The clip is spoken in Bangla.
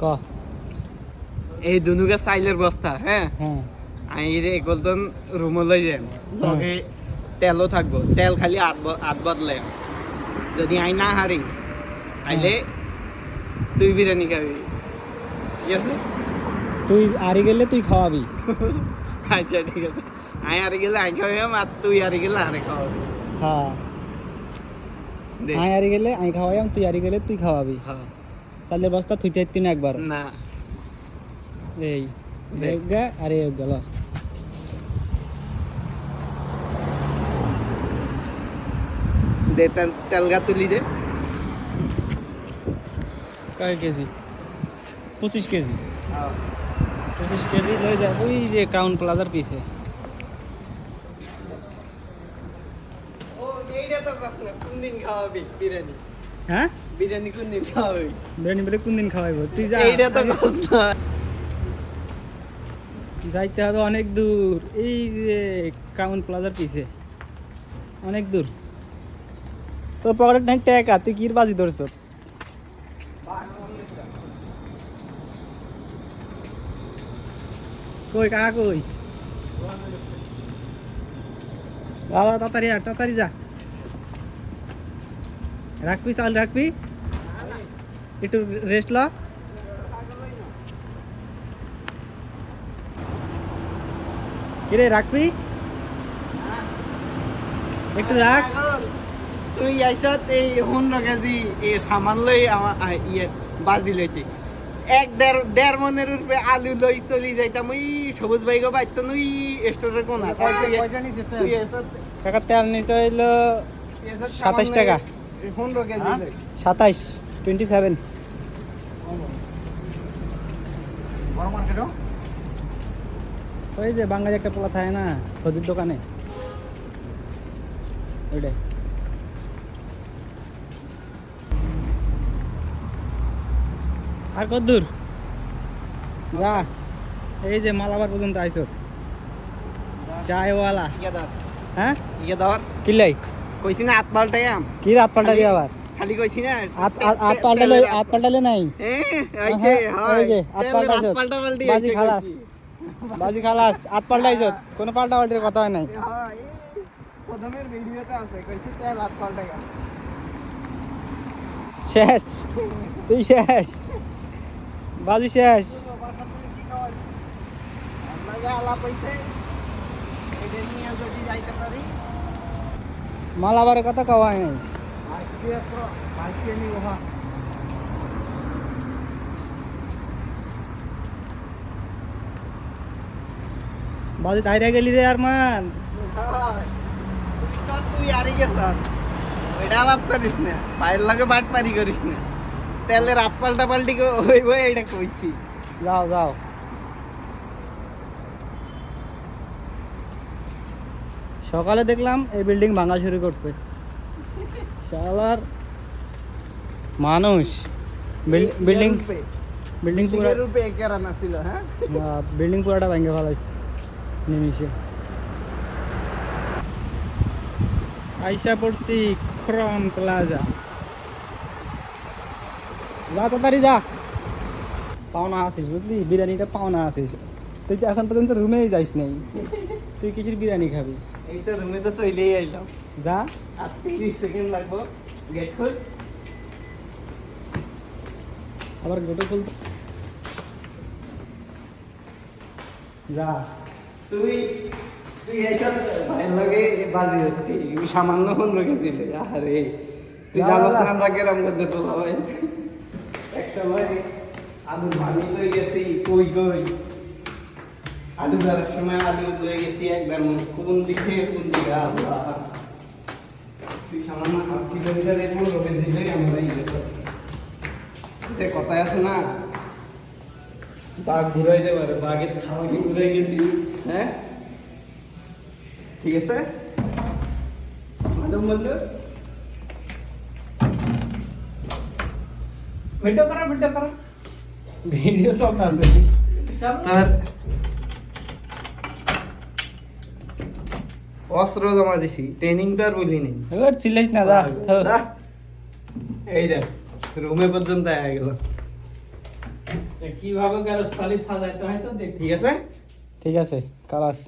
ক এই দুনুকে চাইলের বস্তা হ্যাঁ হ্যাঁ আমি একলতন রুমে লই যাম লগে তেলও থাকবো তেল খালি আট বদলে যদি আই না হারি আইলে তুই বিরিয়ানি খাবি ঠিক আছে তুই আরি গেলে তুই খাওয়াবি আচ্ছা ঠিক আছে আমি হারি গেলে আই খাওয়াম আর তুই হারি গেলে আরে খাওয়াবি হ্যাঁ দে। আমি আরি গেলে আমি খাওয়াইম তুই আরি গেলে তুই খাওয়াবি হ্যাঁ চালের বস্তা থুইতে তিন একবার না এই দে। গা আরে গেল দে তেলগা তুলি দে কয় কেজি 25 কেজি 25 কেজি লই যা ওই যে ক্রাউন প্লাজার পিছে ও এইটা তো প্রশ্ন কোন দিন খাওয়াবি বিরিয়ানি হ্যাঁ বিরিয়ানি কোন দিন খাওয়াবি বিরিয়ানি বলে কোন দিন খাওয়াইব তুই যা এইটা তো প্রশ্ন যাইতে হবে অনেক দূর এই যে ক্রাউন প্লাজার পিছে অনেক দূর তোর পকেটে নাই টাকা তুই কির বাজি ধরছ কই কাকা কই দাদা তাড়াতাড়ি আর তাড়াতাড়ি যা রাখবি চাল রাখবি একটু রেস্ট ল কিরে রাখবি একটু রাখ তুই আইসত এই 15 কেজি এই সামান লই আমার ইয়ে বাজি লইতে দেড় মনের রূপে আলু লই চলি যাইতাম ওই সবুজ ভাই গো বাইতো ওই স্টোরের কোনা কাকা তেল নিচে হইলো 27 টাকা 15 কেজি লই 27 27 ওই যে বাঙালি একটা পোলা থাকে না সজির দোকানে ওইটাই আর কত দূর যা এই যে মালাবার পর্যন্ত আইসো চায়ওয়ালা ইয়া ধর হ্যাঁ ইয়া ধর কিলাই কইছি না হাত পাল্টাইয়াম কি রাত পাল্টাবি আবার খালি কইছি না হাত পাল্টালে নাই আইছে এই যে হাত পাল্টাইছো পাল্টা পাল্টি বাজি খালাস বাজি খালাস হাত পাল্টাইছো কোনো পাল্টা পাল্টির কথা হয় নাই হ্যাঁ এই প্রথমের ভিডিওতে আছে কইছি তেল হাত পাল্টাইয়া শেষ তুই শেষ বাজি শেষ আপনাকে আলাপ হইছে এটা নিয়ে যদি যাইতে পারি মালাবারের কথা কওয়া হয় নাই আজকে নিব হ্যাঁ বাজি তাইরা গেলি রে আর মান তুই আরি গেছ ওইটা আলাপ করিস না পায়ের লাগে বাট পারি করিস না তেলের হাত পাল্টা পাল্টি হইব এটা কইছি যাও যাও সকালে দেখলাম এই বিল্ডিং ভাঙা শুরু করছে শালার মানুষ বিল্ডিং বিল্ডিং পুরো রূপে কেরা না ছিল হ্যাঁ বিল্ডিং পুরাটা ভেঙে ফেলাইছে নিমিশে আইসা পড়ছি ক্রাউন প্লাজা যা তাড়াতাড়ি যা পাওনা আসিস বুঝলি বিরিয়ানিটা পাওনা আসিস তুই তো এখন পর্যন্ত রুমেই যাইস নাই তুই কিছুর বিরিয়ানি খাবি এই তো রুমে তো চলেই আইলাম যা আর 30 সেকেন্ড লাগবো গেট খুল আবার গোটে খুলতে যা তুই তুই এইসব ভাইয়ের লাগে বাজি হচ্ছি সামান্য 15 কেজি লই আরে তুই জানোস না আমরা কেরাম মধ্যে তোলা হয় এক সময় আলু ভানি লই গেছি কই কই আলু ধরার সময় আলু লই গেছি একবার মনে কোন দিকে আল্লাহ তুই সামান্য হাত কিলোমিটার 15 কেজি লই আমরা ইয়ে করছি যে কথায় আছে না বাঘ ঘুরাইতে পারে বাঘের খাওয়া কি ঘুরাই গেছি হ্যাঁ ঠিক আছে মাধব বন্ধু ভিডিও সব আছে তোর অস্ত্র জমা দিছি ট্রেনিং তো আর বলি নেই এবার চিল্লাইস না যা থো। এই দেখ রুমে পর্যন্ত আয়া গেল কিভাবে গ্যারেজ চালি সাজাইতে হয় তো দেখ। ঠিক আছে ঠিক আছে কালাস